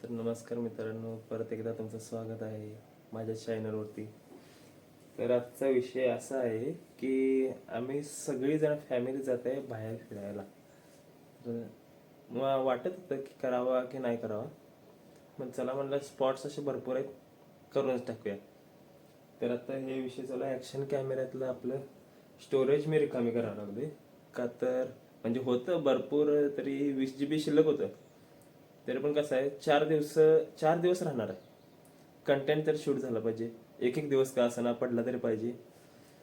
तर नमस्कार मित्रांनो, परत एकदा तुमचं स्वागत आहे माझ्या चॅनलवरती. तर आजचा विषय असा आहे की आम्ही सगळीजण फॅमिली जात आहे बाहेर फिरायला. तर मग वाटत होतं की करावा की नाही करावा, पण चला म्हणलं स्पॉट्स असे भरपूर आहेत, करूनच टाकूया. तर आता हे विषय चालू आहे ॲक्शन कॅमेऱ्यातलं आपलं स्टोरेज मी रिकामी करावं लागले. का तर म्हणजे होतं भरपूर, तरी 20 GB शिल्लक होतं. तरी पण कसं आहे, 4 दिवस राहणार आहे. कंटेंट तर शूट झालं पाहिजे, एक एक दिवस का असं ना पडला तरी पाहिजे.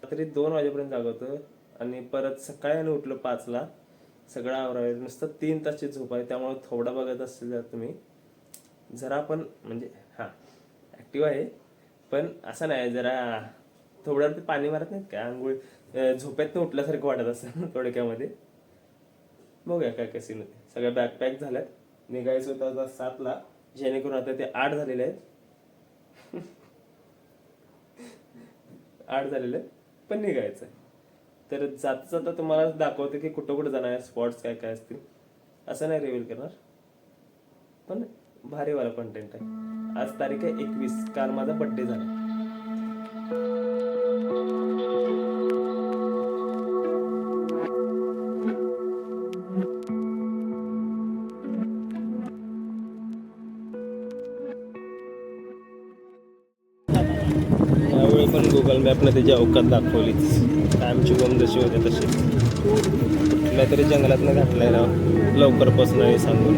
तरी 2 वाजेपर्यंत जागवतं आणि परत सकाळी आणि उठलं 5ला, सगळं आवरायला नुसतं 3 तासची झोप आहे. त्यामुळे थोडा बघत असेल जर तुम्ही, जरा पण म्हणजे हां ॲक्टिव्ह आहे, पण असं नाही जरा थोड्यावरती पाणी मारत नाहीत का आंघोळ, झोपेतनं उठल्यासारखं वाटत असं थोडक्यामध्ये. बघूया काय कशी नव्हती. सगळ्या बॅकपॅक झाल्यात, निघायचं होतं आता 7ला, जेणेकरून आता ते 8 झालेले आहेत. 8 झालेले आहेत, पण निघायचं आहे. तर जाता जाता तुम्हाला दाखवतो की कुठं कुठं जाणार आहे, स्पॉट्स काय काय असतील. असं नाही रिव्हील करणार, पण भारीवाला कंटेंट आहे. आज तारीख आहे 21, काल माझा बड्डे झाला. त्यावेळी पण गुगल मॅपने त्याची अवकात दाखवलीच. आमची गोम जशी होते तशी कुठल्या तरी जंगलातनं घातलाय राव, लवकर पोचणार सांगून.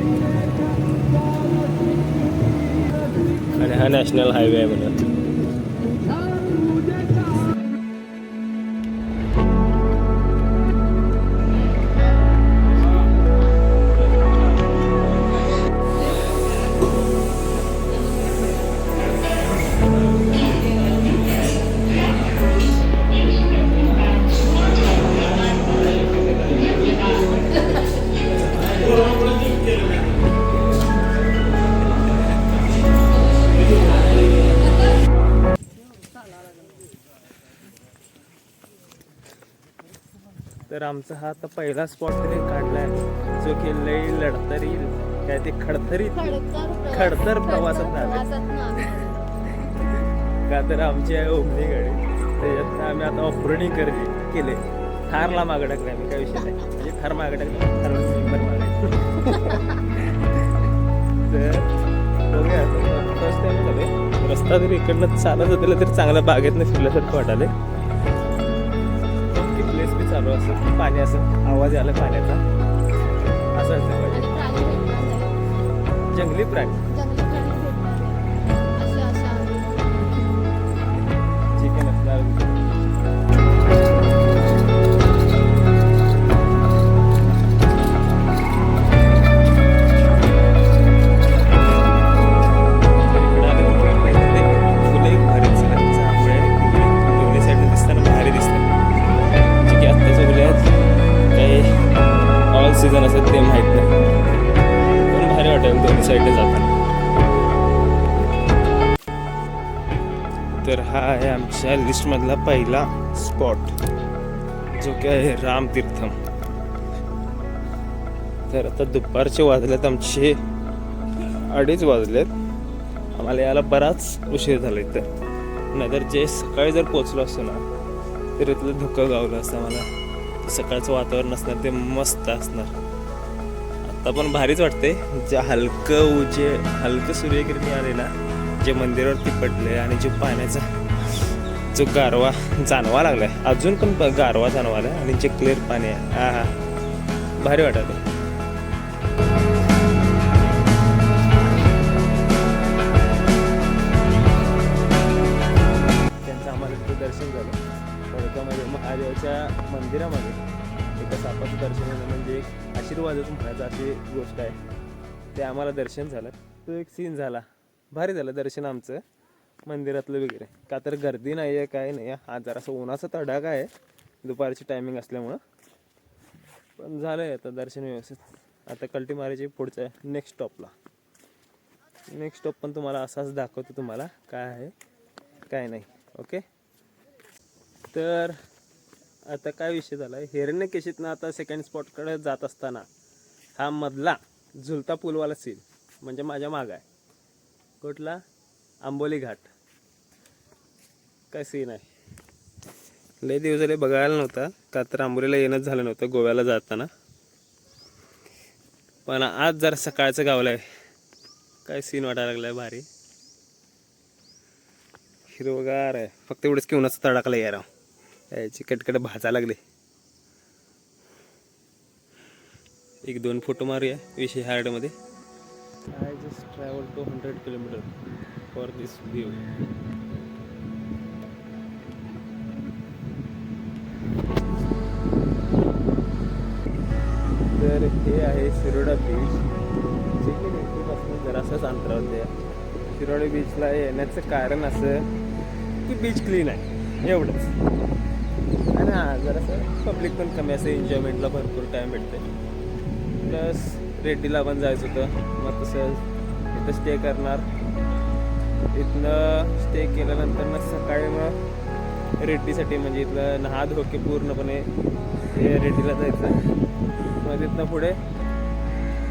आणि हा नॅशनल हायवे आहे म्हणून. तर आमचा हा आता पहिला स्पॉट तरी काढलाय, जो की लई लढतरी काय ते खडतर प्रवासात झाला. का तर आमची आहे ओमनी गाडी, त्याच्यात आम्ही आता ऑफरोडिंग केले. थारला मागं टाकलं आम्ही, काय विषय नाही. म्हणजे थार मागं टाकलं, थार मेंबर मागायचं. तर बघूया, फर्स्ट टाइम झाले रस्ता तरी इकडनं चालत होतं तरी चांगल्या बागेतनं फिरल्यासारखं वाटाले. प्लेस बी चालू असं, पाणी असं आवाज आला पाण्याचा, असं असलं पाहिजे. जंगली प्राणी चिकन असणार. सीझन असेल ते माहीत नाही, पण भारी वाटेल दोन्ही साईडने जाताना. तर हा आहे आमच्या लिस्टमधला पहिला स्पॉट, जो की आहे रामतीर्थम. तर आता दुपारचे वाजलेत आमचे 2:30 वाजलेत. आम्हाला यायला बराच उशीर झाला इथं, नाहीतर जे सकाळी जर पोचलो असतो ना तर इथलं धुकं गावलं असतं मला. सकाळचं वातावरण असणार ते मस्त असणार. आता पण भारीच वाटते, जे हलकं सूर्यकिरणी आले ना, जे मंदिरावरती पडले आणि जे पाण्याचा जो गारवा जाणवा लागलाय, अजून पण गारवा जाणवालाय आणि जे क्लिअर पाणी आहे, हा भारी वाटत. त्यांचं आम्हाला तिथे दर्शन झालं. थोडक्यामध्ये महादेवाच्या मंदिरामध्ये एका सापाचं दर्शन झालं, म्हणजे एक आशीर्वादातून म्हणायचं अशी गोष्ट आहे. ते आम्हाला दर्शन झालं, तो एक सीन झाला, भारी झालं दर्शन आमचं मंदिरातलं वगैरे. का तर गर्दी नाही आहे, काय नाही. हा जरासं उन्हाचा तडाखा आहे दुपारची टायमिंग असल्यामुळं, पण झालं आहे आता दर्शन व्यवस्थित. आता कल्टी मारायची पुढच्या नेक्स्ट स्टॉप पण तुम्हाला असाच दाखवतो, तुम्हाला काय आहे काय नाही. ओके, तर आता काय विषय झाला आहे, हिरण्यकेशीतनं आता सेकंड स्पॉटकडे जात असताना हा मधला झुलता पूलवाला सीन म्हणजे माझ्या मागं आहे. कुठला आंबोली घाट. काय सीन आहे. लय दिवस झाले बघायला नव्हता का तर आंबोलीला येणंच झालं नव्हतं गोव्याला जाताना. पण आज जरा सकाळचं गावलं आहे. काय सीन वाटायला लागलाय भारी. हिरवगार आहे. फक्त एवढंच की उन्हाचा तडाखला यार याची कटकट भाजायला लागले. एक दोन फोटो मारूया विषय हार्डमध्ये. I just travel 200 kilometre for this view. तर हे आहे शिरोडा बीच, जे की मेट्रोपासून जरासंच अंतरावर आहे. शिरोडा बीचला येण्याचं कारण असं की बीच क्लीन आहे एवढंच. आणि हां जरासं पब्लिक पण कमी असं एन्जॉयमेंटला भरपूर टाईम भेटते. प्लस रेड्डीला पण जायचं होतं मग तसं इथं स्टे करणार. इथनं स्टे केल्यानंतर मग सकाळी मग रेड्डीसाठी म्हणजे इथलं नहा धोके पूर्णपणे रेड्डीला जायचं. मग तिथनं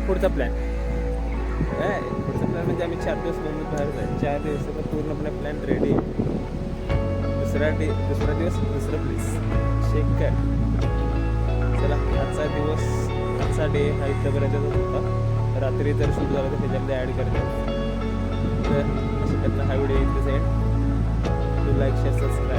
पुढचा प्लॅन म्हणजे आम्ही 4 दिवस म्हणून बाहेर जायचं. 4 दिवसाचा पूर्णपणे प्लॅन रेडी आहे. दुसरा दिवस दुसरं प्लेस शेखर. चला आजचा डे हा इथंपर्यंतच होता. रात्री जर शूट झाला तर त्याच्यामध्ये ॲड करतो. तर अशा हा व्हिडिओ इथेच आहे. To like share subscribe.